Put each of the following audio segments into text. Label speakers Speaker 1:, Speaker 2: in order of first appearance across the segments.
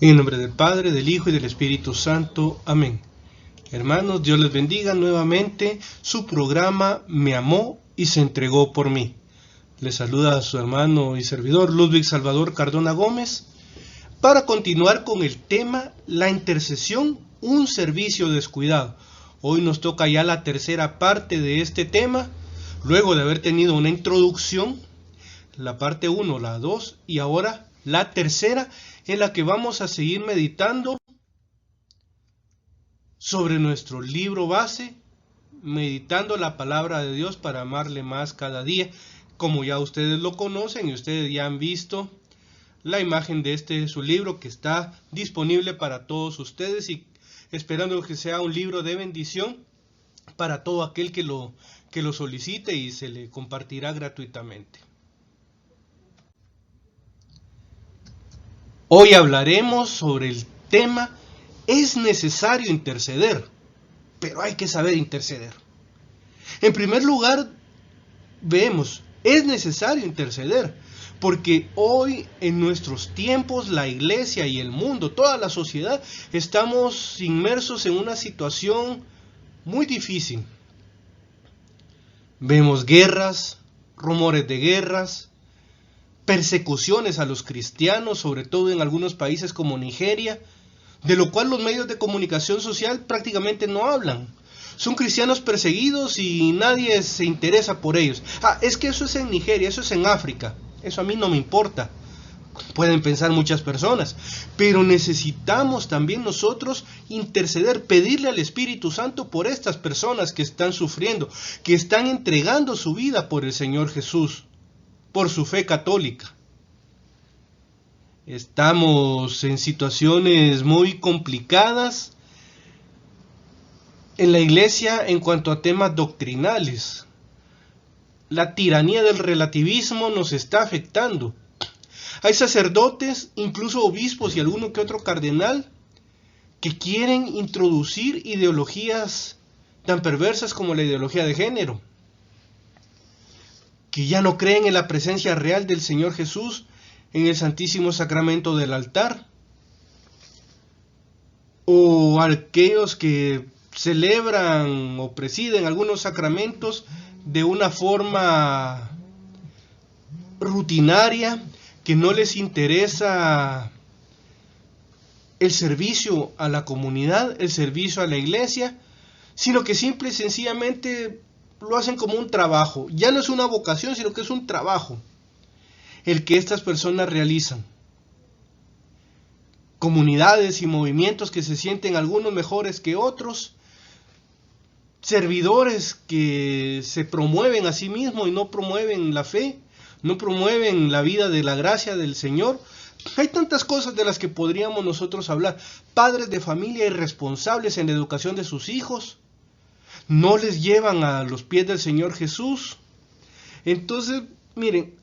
Speaker 1: En el nombre del Padre, del Hijo y del Espíritu Santo. Amén. Hermanos, Dios les bendiga nuevamente. Su programa Me amó y se entregó por mí. Les saluda a su hermano y servidor Ludwig Salvador Cardona Gómez para continuar con el tema La intercesión, un servicio descuidado. Hoy nos toca ya la tercera parte de este tema, luego de haber tenido una introducción, la parte 1, la 2 y ahora la tercera, en la que vamos a seguir meditando sobre nuestro libro base, meditando la palabra de Dios para amarle más cada día. Como ya ustedes lo conocen y ustedes ya han visto la imagen de este su libro que está disponible para todos ustedes y esperando que sea un libro de bendición para todo aquel que lo solicite y se le compartirá gratuitamente. Hoy hablaremos sobre el tema ¿es necesario interceder? Pero hay que saber interceder. En primer lugar, vemos, es necesario interceder, porque hoy en nuestros tiempos la iglesia y el mundo, toda la sociedad, estamos inmersos en una situación muy difícil. Vemos guerras, rumores de guerras, persecuciones a los cristianos, sobre todo en algunos países como Nigeria, de lo cual los medios de comunicación social prácticamente no hablan. Son cristianos perseguidos y nadie se interesa por ellos. Es que eso es en Nigeria, eso es en África. Eso a mí no me importa. Pueden pensar muchas personas. Pero necesitamos también nosotros interceder, pedirle al Espíritu Santo por estas personas que están sufriendo, que están entregando su vida por el Señor Jesús, por su fe católica. Estamos en situaciones muy complicadas en la iglesia en cuanto a temas doctrinales. La tiranía del relativismo nos está afectando. Hay sacerdotes, incluso obispos y alguno que otro cardenal, que quieren introducir ideologías tan perversas como la ideología de género, que ya no creen en la presencia real del Señor Jesús en el Santísimo Sacramento del altar, o aquellos que celebran o presiden algunos sacramentos de una forma rutinaria, que no les interesa el servicio a la comunidad, el servicio a la iglesia, sino que simple y sencillamente lo hacen como un trabajo. Ya no es una vocación, sino que es un trabajo el que estas personas realizan. Comunidades y movimientos que se sienten algunos mejores que otros, servidores que se promueven a sí mismos y no promueven la fe, no promueven la vida de la gracia del Señor. Hay tantas cosas de las que podríamos nosotros hablar. Padres de familia irresponsables en la educación de sus hijos, no les llevan a los pies del Señor Jesús. Entonces, miren,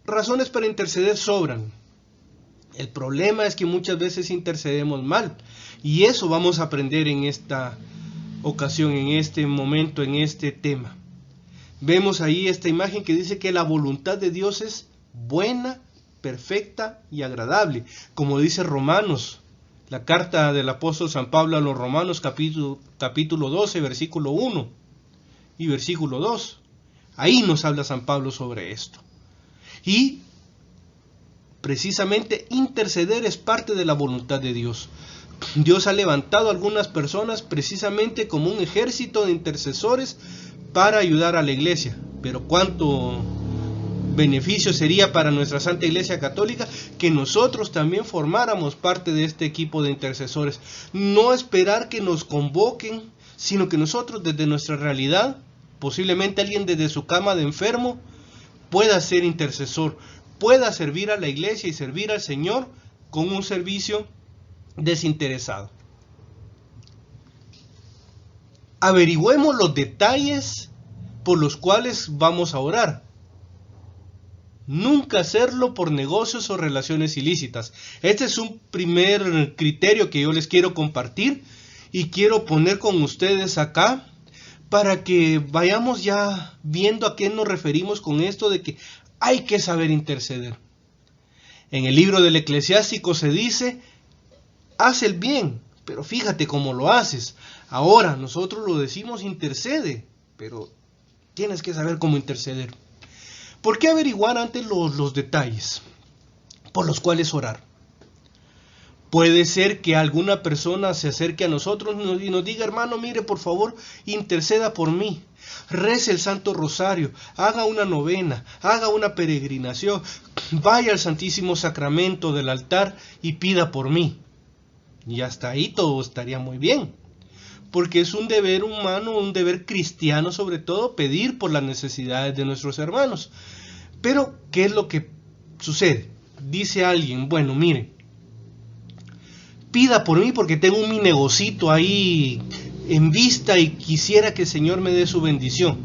Speaker 1: razones para interceder sobran. El problema es que muchas veces intercedemos mal, y eso vamos a aprender en esta ocasión, en este momento, en este tema. Vemos ahí esta imagen que dice que la voluntad de Dios es buena, perfecta y agradable, como dice Romanos, la carta del apóstol San Pablo a los Romanos, capítulo 12, versículo 1 y versículo 2. Ahí nos habla San Pablo sobre esto. Y precisamente interceder es parte de la voluntad de Dios. Dios ha levantado a algunas personas precisamente como un ejército de intercesores para ayudar a la iglesia. Pero cuánto beneficio sería para nuestra Santa Iglesia Católica que nosotros también formáramos parte de este equipo de intercesores. No esperar que nos convoquen, sino que nosotros desde nuestra realidad, posiblemente alguien desde su cama de enfermo, pueda ser intercesor, pueda servir a la iglesia y servir al Señor con un servicio desinteresado. Averigüemos los detalles por los cuales vamos a orar. Nunca hacerlo por negocios o relaciones ilícitas. Este es un primer criterio que yo les quiero compartir y quiero poner con ustedes acá para que vayamos ya viendo a qué nos referimos con esto de que hay que saber interceder. En el libro del Eclesiástico se dice haz el bien, pero fíjate cómo lo haces. Ahora, nosotros lo decimos intercede, pero tienes que saber cómo interceder. ¿Por qué averiguar antes los detalles por los cuales orar? Puede ser que alguna persona se acerque a nosotros y nos diga, hermano, mire, por favor, interceda por mí. Rece el Santo Rosario, haga una novena, haga una peregrinación, vaya al Santísimo Sacramento del altar y pida por mí. Y hasta ahí todo estaría muy bien, porque es un deber humano, un deber cristiano sobre todo, pedir por las necesidades de nuestros hermanos. Pero, ¿qué es lo que sucede? Dice alguien, bueno, mire, pida por mí porque tengo mi negocito ahí en vista y quisiera que el Señor me dé su bendición.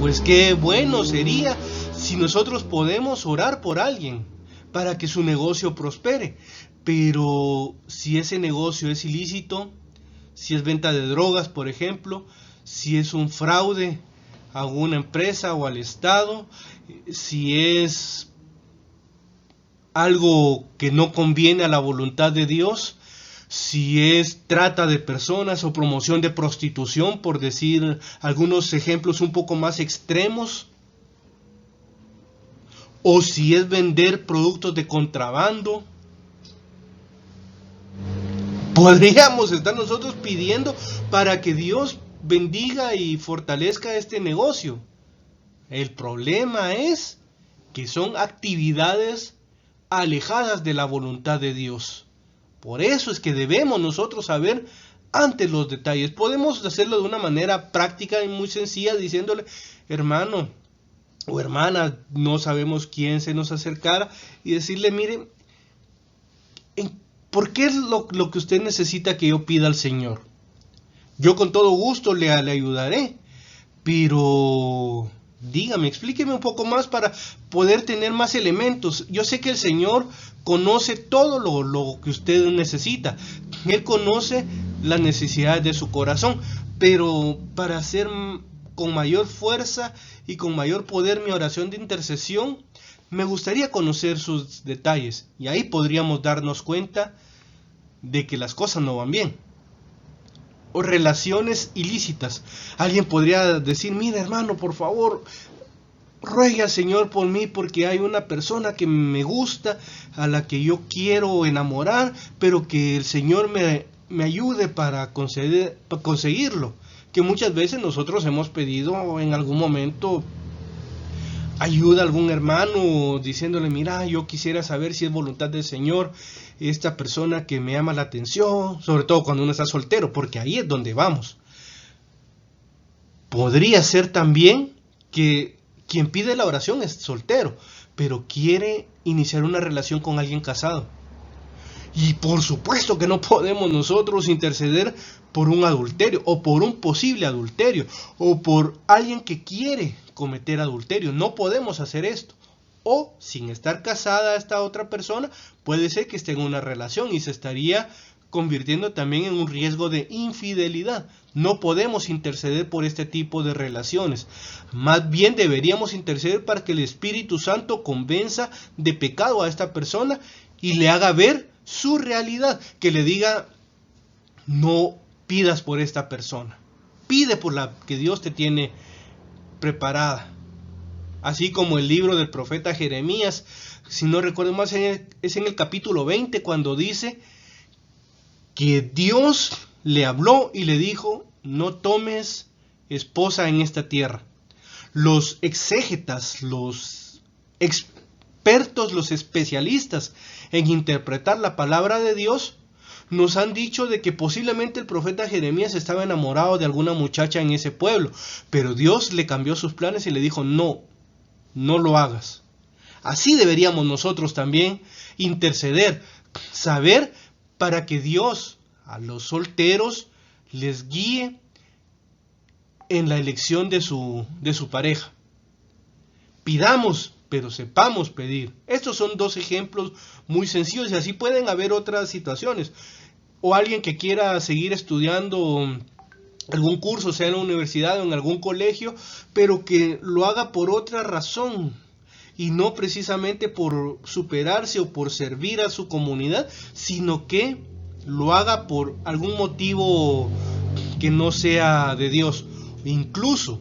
Speaker 1: Pues qué bueno sería si nosotros podemos orar por alguien para que su negocio prospere. Pero si ese negocio es ilícito, si es venta de drogas, por ejemplo, si es un fraude a alguna empresa o al Estado, si es algo que no conviene a la voluntad de Dios, si es trata de personas o promoción de prostitución, por decir algunos ejemplos un poco más extremos, o si es vender productos de contrabando, podríamos estar nosotros pidiendo para que Dios bendiga y fortalezca este negocio. El problema es que son actividades alejadas de la voluntad de Dios. Por eso es que debemos nosotros saber antes los detalles. Podemos hacerlo de una manera práctica y muy sencilla, diciéndole, hermano o hermana, no sabemos quién se nos acercara, y decirle, mire, ¿por qué es lo que usted necesita que yo pida al Señor? Yo con todo gusto le ayudaré, pero dígame, explíqueme un poco más para poder tener más elementos. Yo sé que el Señor conoce todo lo que usted necesita. Él conoce las necesidades de su corazón, pero para hacer con mayor fuerza y con mayor poder mi oración de intercesión, me gustaría conocer sus detalles, y ahí podríamos darnos cuenta de que las cosas no van bien. O relaciones ilícitas. Alguien podría decir, mira hermano, por favor, ruegue al Señor por mí porque hay una persona que me gusta, a la que yo quiero enamorar, pero que el Señor me ayude para conseguirlo. Que muchas veces nosotros hemos pedido en algún momento ayuda a algún hermano diciéndole, mira, yo quisiera saber si es voluntad del Señor esta persona que me llama la atención, sobre todo cuando uno está soltero, porque ahí es donde vamos. Podría ser también que quien pide la oración es soltero, pero quiere iniciar una relación con alguien casado. Y por supuesto que no podemos nosotros interceder por un adulterio, o por un posible adulterio, o por alguien que quiere cometer adulterio. No podemos hacer esto. O sin estar casada esta otra persona, puede ser que esté en una relación y se estaría convirtiendo también en un riesgo de infidelidad. No podemos interceder por este tipo de relaciones. Más bien deberíamos interceder para que el Espíritu Santo convenza de pecado a esta persona y le haga ver su realidad, que le diga, no pidas por esta persona, pide por la que Dios te tiene preparada. Así como el libro del profeta Jeremías, si no recuerdo más, es en el capítulo 20 cuando dice que Dios le habló y le dijo, no tomes esposa en esta tierra. Los exégetas, los expertos, los especialistas en interpretar la palabra de Dios, nos han dicho de que posiblemente el profeta Jeremías estaba enamorado de alguna muchacha en ese pueblo, pero Dios le cambió sus planes y le dijo, no lo hagas. Así deberíamos nosotros también interceder, saber para que Dios a los solteros les guíe en la elección de su pareja. Pidamos, pero sepamos pedir. Estos son dos ejemplos muy sencillos y así pueden haber otras situaciones. O alguien que quiera seguir estudiando algún curso, sea en la universidad o en algún colegio, pero que lo haga por otra razón y no precisamente por superarse o por servir a su comunidad, sino que lo haga por algún motivo que no sea de Dios. Incluso,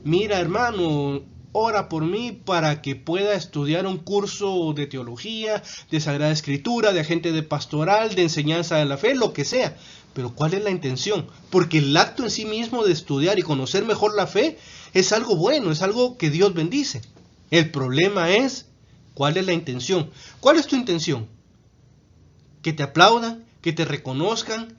Speaker 1: mira hermano, ora por mí para que pueda estudiar un curso de teología, de Sagrada Escritura, de agente de pastoral, de enseñanza de la fe, lo que sea. Pero ¿cuál es la intención? Porque el acto en sí mismo de estudiar y conocer mejor la fe es algo bueno, es algo que Dios bendice. El problema es, ¿cuál es la intención? ¿Cuál es tu intención? Que te aplaudan, que te reconozcan,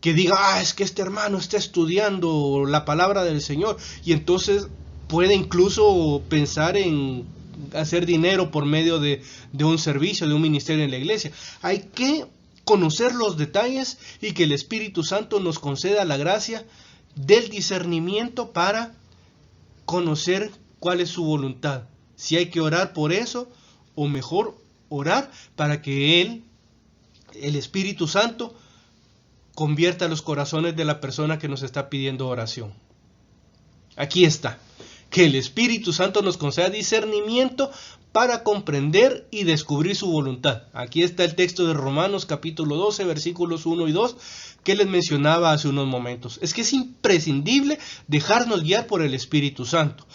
Speaker 1: que digan, es que este hermano está estudiando la palabra del Señor, y entonces puede incluso pensar en hacer dinero por medio de un servicio, de un ministerio en la iglesia. Hay que conocer los detalles y que el Espíritu Santo nos conceda la gracia del discernimiento para conocer cuál es su voluntad. Si hay que orar por eso, o mejor orar para que el Espíritu Santo, convierta los corazones de la persona que nos está pidiendo oración. Aquí está. Que el Espíritu Santo nos conceda discernimiento para comprender y descubrir su voluntad. Aquí está el texto de Romanos capítulo 12, versículos 1 y 2, que les mencionaba hace unos momentos. Es que es imprescindible dejarnos guiar por el Espíritu Santo.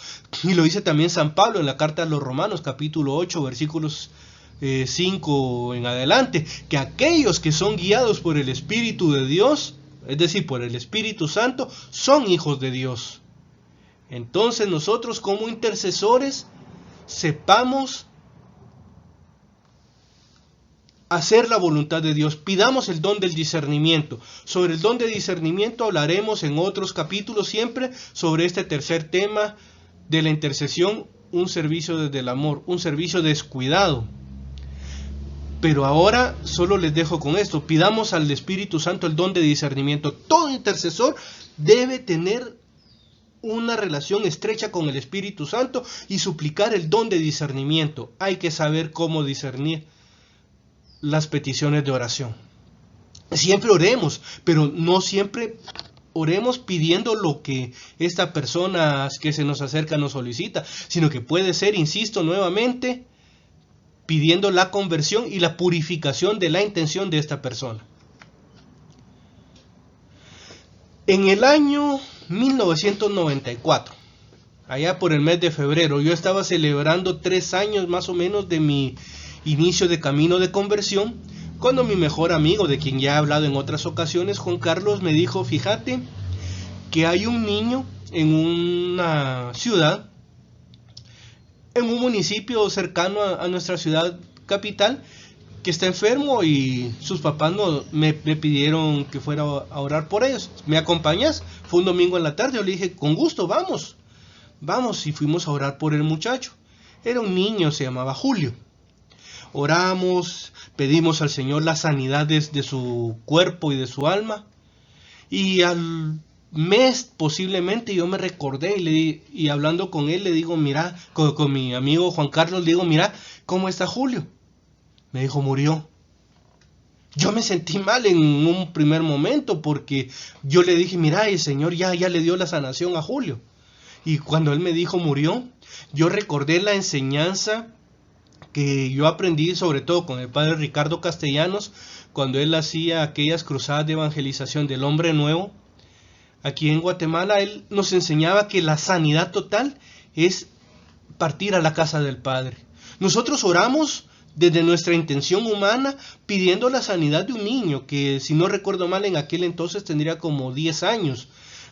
Speaker 1: Y lo dice también San Pablo en la carta a los Romanos capítulo 8, versículos 5 en adelante, que aquellos que son guiados por el Espíritu de Dios, es decir, por el Espíritu Santo, son hijos de Dios. Entonces nosotros como intercesores sepamos hacer la voluntad de Dios, pidamos el don del discernimiento. Sobre el don de discernimiento hablaremos en otros capítulos, siempre sobre este tercer tema de la intercesión, un servicio desde el amor, un servicio descuidado. Pero ahora solo les dejo con esto, pidamos al Espíritu Santo el don de discernimiento. Todo intercesor debe tener una relación estrecha con el Espíritu Santo y suplicar el don de discernimiento. Hay que saber cómo discernir las peticiones de oración. Siempre oremos, pero no siempre oremos pidiendo lo que esta persona que se nos acerca nos solicita, sino que puede ser, insisto nuevamente, pidiendo la conversión y la purificación de la intención de esta persona. En el año 1994, allá por el mes de febrero, yo estaba celebrando 3 años más o menos de mi inicio de camino de conversión, cuando mi mejor amigo, de quien ya he hablado en otras ocasiones, Juan Carlos, me dijo, fíjate que hay un niño en una ciudad, en un municipio cercano a nuestra ciudad capital, que está enfermo y sus papás me pidieron que fuera a orar por ellos. ¿Me acompañas? Fue un domingo en la tarde, yo le dije, con gusto, vamos, y fuimos a orar por el muchacho. Era un niño, se llamaba Julio. Oramos, pedimos al Señor la sanidad de su cuerpo y de su alma, y al mes posiblemente yo me recordé y hablando con él le digo, mira, con mi amigo Juan Carlos, le digo, mira, ¿cómo está Julio? Me dijo, murió. Yo me sentí mal en un primer momento porque yo le dije, mira, el Señor ya le dio la sanación a Julio. Y cuando él me dijo murió, yo recordé la enseñanza que yo aprendí sobre todo con el padre Ricardo Castellanos, cuando él hacía aquellas cruzadas de evangelización del hombre nuevo. Aquí en Guatemala él nos enseñaba que la sanidad total es partir a la casa del Padre. Nosotros oramos desde nuestra intención humana pidiendo la sanidad de un niño que, si no recuerdo mal, en aquel entonces tendría como 10 años.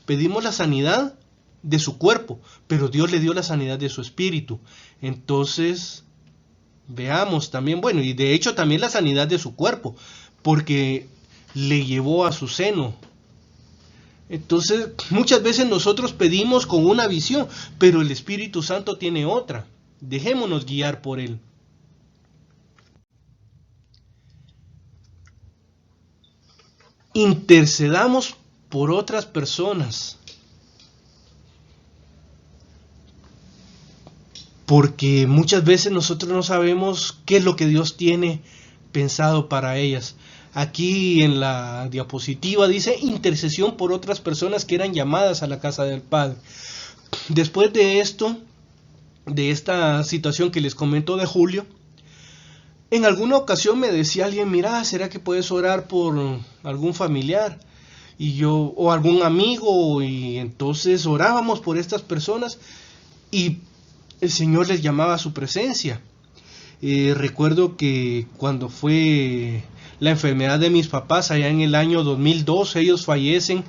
Speaker 1: Pedimos la sanidad de su cuerpo, pero Dios le dio la sanidad de su espíritu. Entonces, veamos también, bueno, y de hecho también la sanidad de su cuerpo, porque le llevó a su seno. Entonces, muchas veces nosotros pedimos con una visión, pero el Espíritu Santo tiene otra. Dejémonos guiar por él. Intercedamos por otras personas, porque muchas veces nosotros no sabemos qué es lo que Dios tiene pensado para ellas. Aquí en la diapositiva dice intercesión por otras personas que eran llamadas a la casa del Padre. Después de esto, de esta situación que les comento de Julio, En alguna ocasión me decía alguien, mira, ¿será que puedes orar por algún familiar? Y yo, o algún amigo, y entonces orábamos por estas personas y el Señor les llamaba a su presencia. Recuerdo que cuando fue la enfermedad de mis papás allá en el año 2002, ellos fallecen.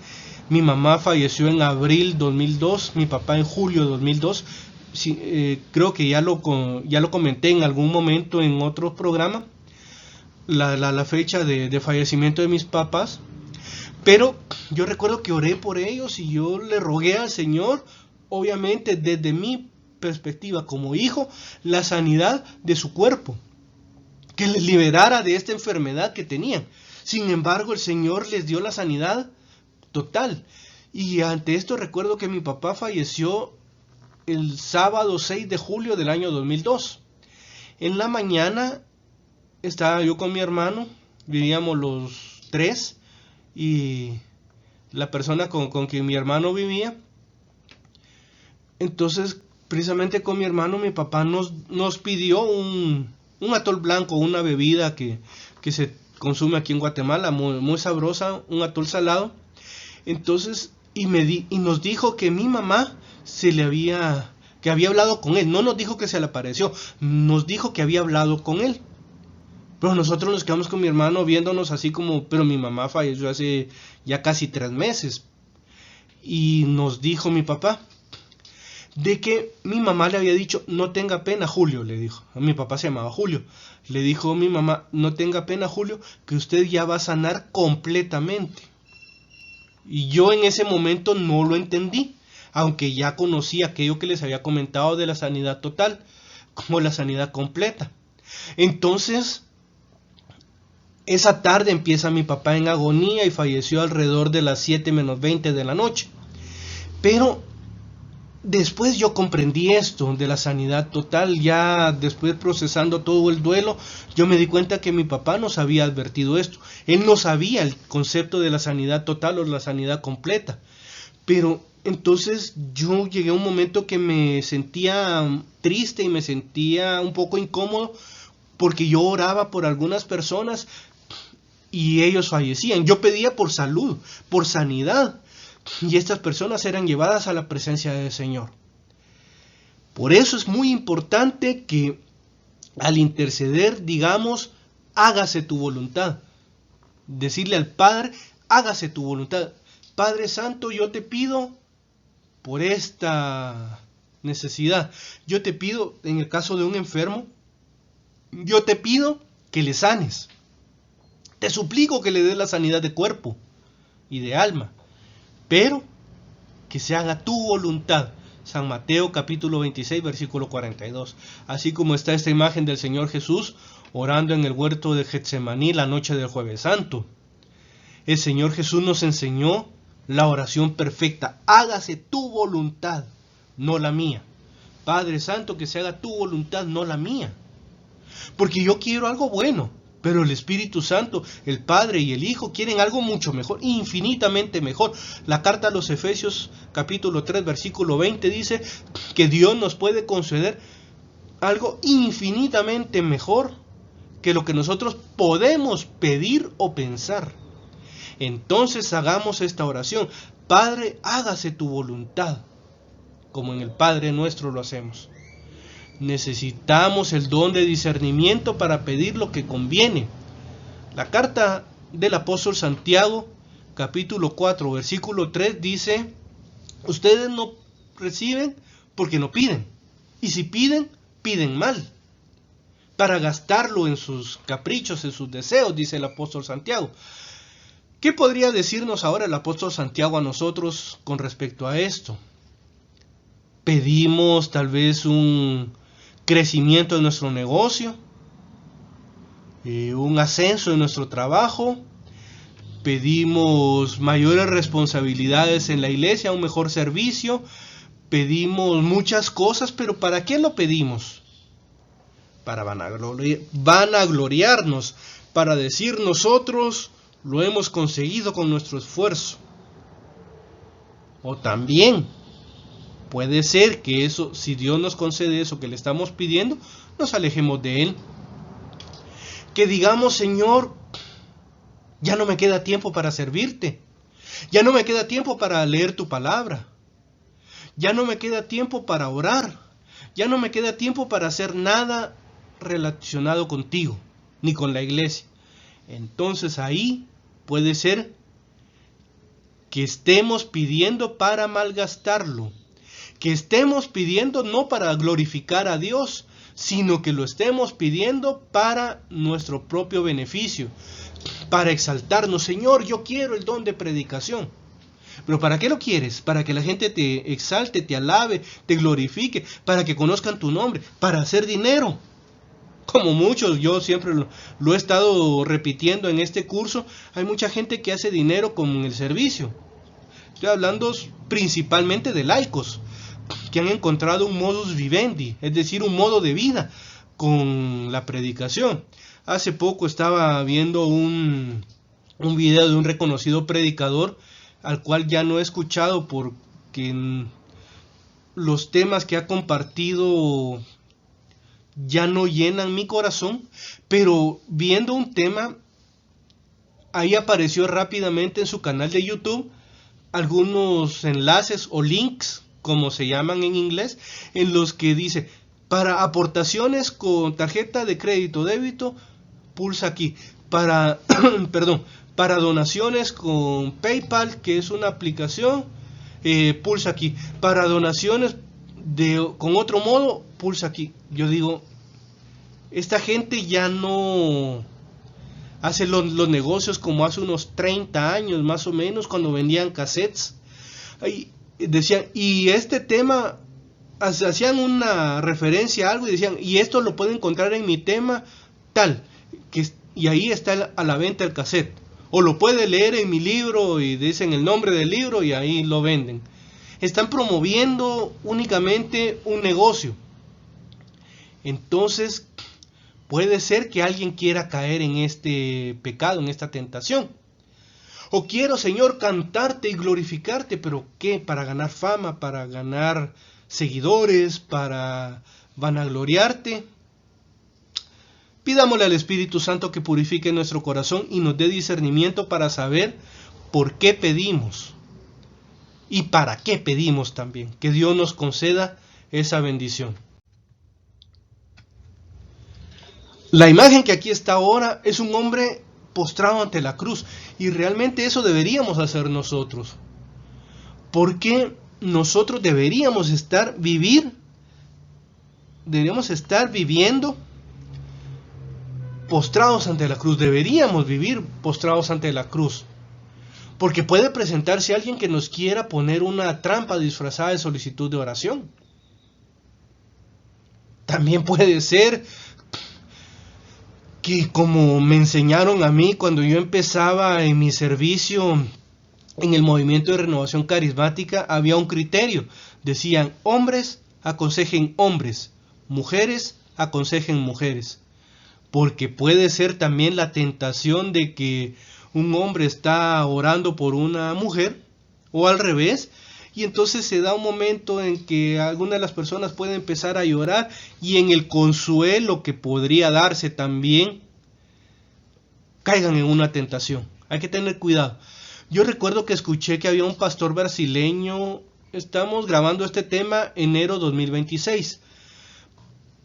Speaker 1: Mi mamá falleció en abril 2002, mi papá en julio 2002. Sí, creo que ya lo comenté en algún momento en otro programa, la fecha de fallecimiento de mis papás. Pero yo recuerdo que oré por ellos y yo le rogué al Señor, obviamente desde mi perspectiva como hijo, la sanidad de su cuerpo, que les liberara de esta enfermedad que tenían. Sin embargo, el Señor les dio la sanidad total. Y ante esto recuerdo que mi papá falleció el sábado 6 de julio del año 2002. En la mañana estaba yo con mi hermano, vivíamos los tres, y la persona con quien mi hermano vivía. Entonces, precisamente con mi hermano, mi papá nos pidió un atol blanco, una bebida que se consume aquí en Guatemala, muy sabrosa, un atol salado. Entonces, y nos dijo que mi mamá que había hablado con él. No nos dijo que se le apareció, nos dijo que había hablado con él. Pero nosotros nos quedamos con mi hermano viéndonos así como, pero mi mamá falleció hace ya casi 3 meses. Y nos dijo mi papá de que mi mamá le había dicho, no tenga pena, Julio, le dijo. A mi papá se llamaba Julio. Le dijo mi mamá, no tenga pena, Julio, que usted ya va a sanar completamente. Y yo en ese momento no lo entendí, aunque ya conocía aquello que les había comentado de la sanidad total, como la sanidad completa. Entonces, esa tarde empieza mi papá en agonía y falleció alrededor de las 7 menos 20 de la noche. Pero después yo comprendí esto de la sanidad total, ya después procesando todo el duelo, yo me di cuenta que mi papá nos había advertido esto. Él no sabía el concepto de la sanidad total o la sanidad completa. Pero entonces yo llegué a un momento que me sentía triste y me sentía un poco incómodo porque yo oraba por algunas personas y ellos fallecían. Yo pedía por salud, por sanidad, y estas personas eran llevadas a la presencia del Señor. Por eso es muy importante que al interceder digamos, hágase tu voluntad. Decirle al Padre, hágase tu voluntad. Padre Santo, yo te pido por esta necesidad. Yo te pido, en el caso de un enfermo, yo te pido que le sanes. Te suplico que le des la sanidad de cuerpo y de alma, pero que se haga tu voluntad. San Mateo capítulo 26 versículo 42. Así como está esta imagen del Señor Jesús orando en el huerto de Getsemaní la noche del Jueves Santo. El Señor Jesús nos enseñó la oración perfecta. Hágase tu voluntad, no la mía. Padre Santo, que se haga tu voluntad, no la mía. Porque yo quiero algo bueno, pero el Espíritu Santo, el Padre y el Hijo quieren algo mucho mejor, infinitamente mejor. La carta a los Efesios capítulo 3 versículo 20 dice que Dios nos puede conceder algo infinitamente mejor que lo que nosotros podemos pedir o pensar. Entonces hagamos esta oración. Padre, hágase tu voluntad, como en el Padre Nuestro lo hacemos. Necesitamos el don de discernimiento para pedir lo que conviene. La carta del apóstol Santiago, capítulo 4, versículo 3 dice, ustedes no reciben porque no piden, y si piden, piden mal, para gastarlo en sus caprichos, en sus deseos, dice el apóstol Santiago. ¿Qué podría decirnos ahora el apóstol Santiago a nosotros con respecto a esto? Pedimos tal vez un crecimiento en nuestro negocio, un ascenso en nuestro trabajo, pedimos mayores responsabilidades en la iglesia, un mejor servicio, pedimos muchas cosas, pero ¿para qué lo pedimos? Para vanagloriarnos, para decir nosotros lo hemos conseguido con nuestro esfuerzo. O también puede ser que eso, si Dios nos concede eso que le estamos pidiendo, nos alejemos de Él. Que digamos, Señor, ya no me queda tiempo para servirte. Ya no me queda tiempo para leer tu palabra. Ya no me queda tiempo para orar. Ya no me queda tiempo para hacer nada relacionado contigo, ni con la iglesia. Entonces ahí puede ser que estemos pidiendo para malgastarlo. Que estemos pidiendo no para glorificar a Dios, sino que lo estemos pidiendo para nuestro propio beneficio, para exaltarnos. Señor, yo quiero el don de predicación. ¿Pero para qué lo quieres? Para que la gente te exalte, te alabe, te glorifique, para que conozcan tu nombre, para hacer dinero. Como muchos, yo siempre lo he estado repitiendo en este curso, hay mucha gente que hace dinero con el servicio. Estoy hablando principalmente de laicos, que han encontrado un modus vivendi, es decir, un modo de vida con la predicación. Hace poco estaba viendo un video de un reconocido predicador, al cual ya no he escuchado porque los temas que ha compartido ya no llenan mi corazón, pero viendo un tema, ahí apareció rápidamente en su canal de YouTube algunos enlaces o links, como se llaman en inglés, en los que dice, para aportaciones con tarjeta de crédito débito, pulsa aquí. Para, para donaciones con PayPal, que es una aplicación, pulsa aquí. Para donaciones con otro modo, pulsa aquí. Yo digo, esta gente ya no hace los negocios como hace unos 30 años más o menos, cuando vendían cassettes. Ahí decían, y este tema, hacían una referencia a algo y decían, y esto lo pueden encontrar en mi tema tal, y ahí está a la venta el cassette. O lo puede leer en mi libro y dicen el nombre del libro y ahí lo venden. Están promoviendo únicamente un negocio. Entonces, puede ser que alguien quiera caer en este pecado, en esta tentación. O quiero, Señor, cantarte y glorificarte, pero ¿qué? Para ganar fama, para ganar seguidores, para vanagloriarte. Pidámosle al Espíritu Santo que purifique nuestro corazón y nos dé discernimiento para saber por qué pedimos y para qué pedimos también. Que Dios nos conceda esa bendición. La imagen que aquí está ahora es un hombre postrado ante la cruz, y realmente eso deberíamos hacer nosotros, porque nosotros deberíamos estar viviendo postrados ante la cruz. Deberíamos vivir postrados ante la cruz, porque puede presentarse alguien que nos quiera poner una trampa disfrazada de solicitud de oración. También puede ser que, como me enseñaron a mí cuando yo empezaba en mi servicio en el movimiento de renovación carismática, había un criterio. Decían, hombres aconsejen hombres, mujeres aconsejen mujeres. Porque puede ser también la tentación de que un hombre está orando por una mujer, o al revés, y entonces se da un momento en que alguna de las personas puede empezar a llorar, y en el consuelo que podría darse también caigan en una tentación. Hay que tener cuidado. Yo recuerdo que escuché que había un pastor brasileño, estamos grabando este tema enero 2026.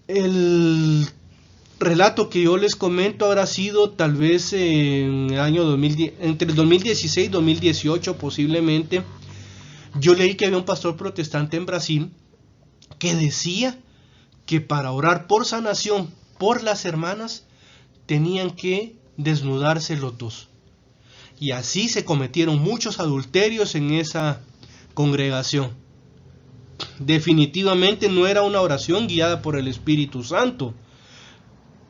Speaker 1: El relato que yo les comento habrá sido tal vez en el año 2010, entre el 2016 y 2018 posiblemente. Yo leí que había un pastor protestante en Brasil que decía que para orar por sanación por las hermanas tenían que desnudarse los dos. Y así se cometieron muchos adulterios en esa congregación. Definitivamente no era una oración guiada por el Espíritu Santo.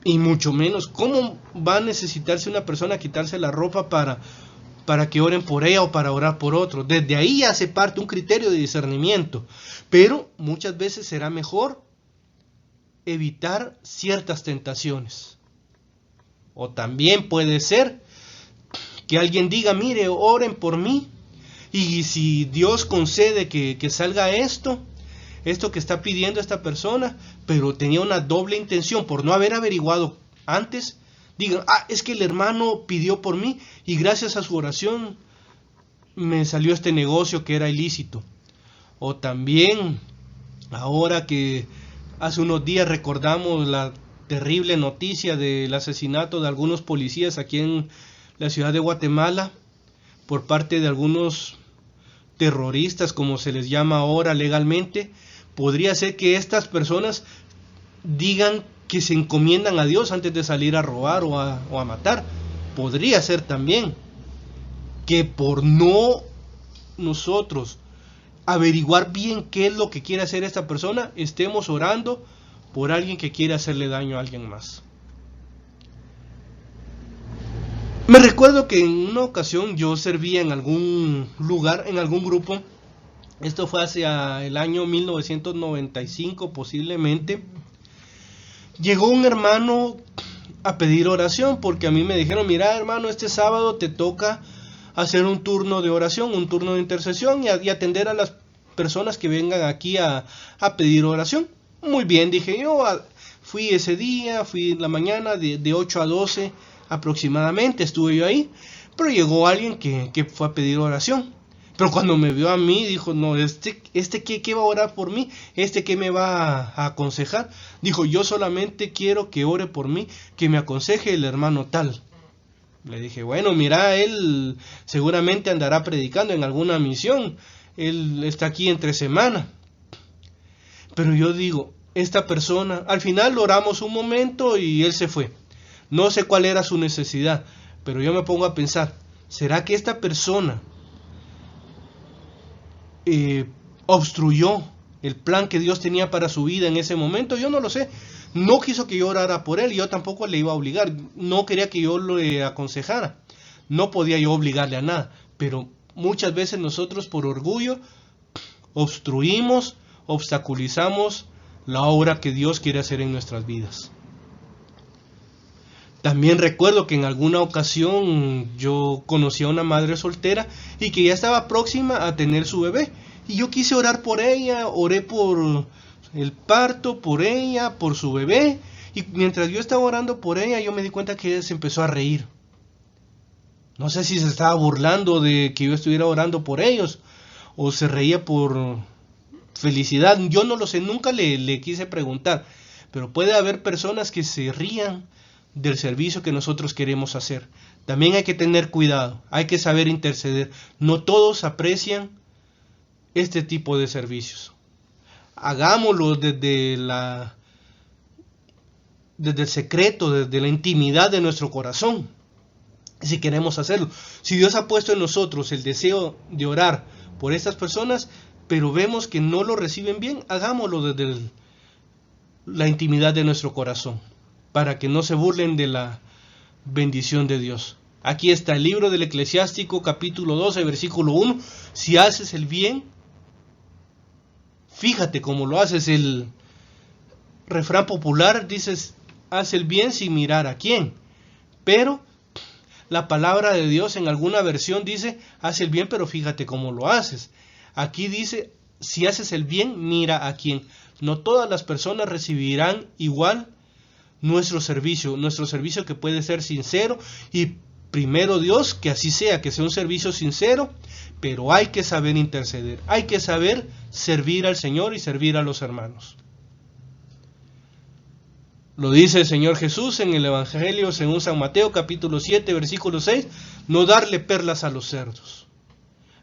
Speaker 1: Y mucho menos, ¿cómo va a necesitarse una persona quitarse la ropa para que oren por ella o para orar por otro? Desde ahí ya hace parte un criterio de discernimiento. Pero muchas veces será mejor evitar ciertas tentaciones. O también puede ser que alguien diga, mire, oren por mí, y si Dios concede que salga esto que está pidiendo esta persona, pero tenía una doble intención por no haber averiguado antes, digan, es que el hermano pidió por mí y gracias a su oración me salió este negocio que era ilícito. O también, ahora que hace unos días recordamos la terrible noticia del asesinato de algunos policías aquí en la ciudad de Guatemala por parte de algunos terroristas, como se les llama ahora legalmente, podría ser que estas personas digan que se encomiendan a Dios antes de salir a robar o a matar. Podría ser también que por no nosotros averiguar bien qué es lo que quiere hacer esta persona, estemos orando por alguien que quiere hacerle daño a alguien más. Me recuerdo que en una ocasión yo servía en algún lugar, en algún grupo. Esto fue hacia el año 1995 posiblemente. Llegó un hermano a pedir oración porque a mí me dijeron, mira hermano, este sábado te toca hacer un turno de oración, un turno de intercesión y atender a las personas que vengan aquí a pedir oración. Muy bien, dije yo, fui ese día, fui en la mañana de 8 a 12 aproximadamente, estuve yo ahí, pero llegó alguien que fue a pedir oración. Pero cuando me vio a mí, dijo, no, ¿qué va a orar por mí? ¿Qué me va a aconsejar? Dijo, yo solamente quiero que ore por mí, que me aconseje el hermano tal. Le dije, bueno, mira, él seguramente andará predicando en alguna misión. Él está aquí entre semana. Pero yo digo, esta persona, al final oramos un momento y él se fue. No sé cuál era su necesidad, pero yo me pongo a pensar, ¿será que esta persona obstruyó el plan que Dios tenía para su vida en ese momento? Yo no lo sé. No quiso que yo orara por él, yo tampoco le iba a obligar, no quería que yo lo aconsejara, no podía yo obligarle a nada, pero muchas veces nosotros por orgullo obstruimos, obstaculizamos la obra que Dios quiere hacer en nuestras vidas. También recuerdo que en alguna ocasión yo conocí a una madre soltera y que ya estaba próxima a tener su bebé. Y yo quise orar por ella, oré por el parto, por ella, por su bebé. Y mientras yo estaba orando por ella, yo me di cuenta que ella se empezó a reír. No sé si se estaba burlando de que yo estuviera orando por ellos o se reía por felicidad. Yo no lo sé, nunca le quise preguntar. Pero puede haber personas que se rían del servicio que nosotros queremos hacer. También hay que tener cuidado, hay que saber interceder. No todos aprecian este tipo de servicios. Hagámoslo desde el secreto, desde la intimidad de nuestro corazón, si queremos hacerlo. Si Dios ha puesto en nosotros el deseo de orar por estas personas, pero vemos que no lo reciben bien, hagámoslo desde la intimidad de nuestro corazón, para que no se burlen de la bendición de Dios. Aquí está el libro del Eclesiástico, capítulo 12, versículo 1. Si haces el bien, fíjate cómo lo haces. El refrán popular dice, haz el bien sin mirar a quién. Pero la palabra de Dios en alguna versión dice, haz el bien pero fíjate cómo lo haces. Aquí dice, si haces el bien, mira a quién. No todas las personas recibirán igual nuestro servicio que puede ser sincero, y primero Dios, que así sea, que sea un servicio sincero, pero hay que saber interceder, hay que saber servir al Señor y servir a los hermanos. Lo dice el Señor Jesús en el Evangelio según San Mateo capítulo 7 versículo 6, no darle perlas a los cerdos.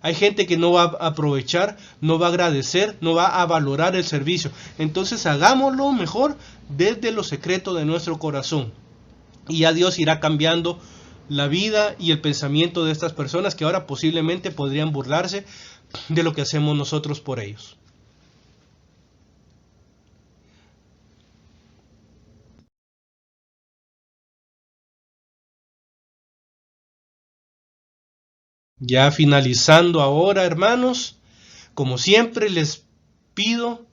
Speaker 1: Hay gente que no va a aprovechar, no va a agradecer, no va a valorar el servicio. Entonces hagámoslo mejor desde lo secreto de nuestro corazón. Y ya Dios irá cambiando la vida y el pensamiento de estas personas que ahora posiblemente podrían burlarse de lo que hacemos nosotros por ellos. Ya finalizando ahora, hermanos, como siempre le pido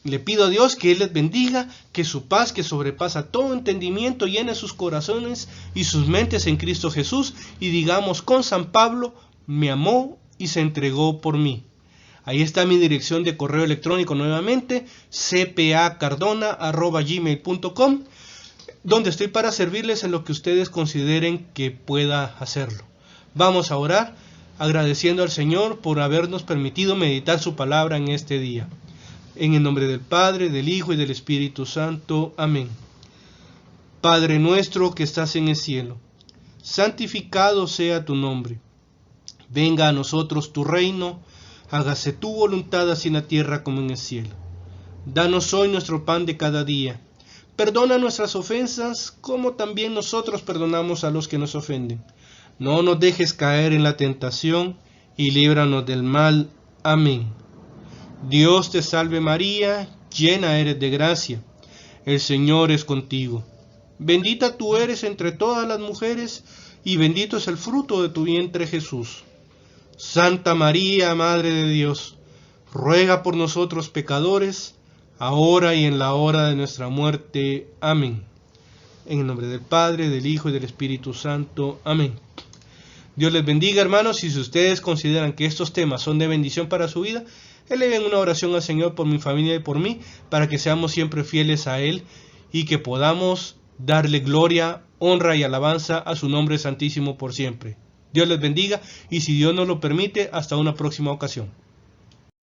Speaker 1: a Dios que Él les bendiga, que su paz que sobrepasa todo entendimiento llene sus corazones y sus mentes en Cristo Jesús, y digamos con San Pablo, me amó y se entregó por mí. Ahí está mi dirección de correo electrónico nuevamente, cpacardona@gmail.com. donde estoy para servirles en lo que ustedes consideren que pueda hacerlo. Vamos a orar agradeciendo al Señor por habernos permitido meditar su palabra en este día. En el nombre del Padre, del Hijo y del Espíritu Santo. Amén. Padre nuestro que estás en el cielo, santificado sea tu nombre. Venga a nosotros tu reino, hágase tu voluntad así en la tierra como en el cielo. Danos hoy nuestro pan de cada día. Perdona nuestras ofensas, como también nosotros perdonamos a los que nos ofenden. No nos dejes caer en la tentación, y líbranos del mal. Amén. Dios te salve María, llena eres de gracia. El Señor es contigo. Bendita tú eres entre todas las mujeres, y bendito es el fruto de tu vientre Jesús. Santa María, Madre de Dios, ruega por nosotros pecadores, ahora y en la hora de nuestra muerte. Amén. En el nombre del Padre, del Hijo y del Espíritu Santo. Amén. Dios les bendiga, hermanos, y si ustedes consideran que estos temas son de bendición para su vida, eleven una oración al Señor por mi familia y por mí, para que seamos siempre fieles a Él y que podamos darle gloria, honra y alabanza a su nombre santísimo por siempre. Dios les bendiga y si Dios nos lo permite, hasta una próxima ocasión.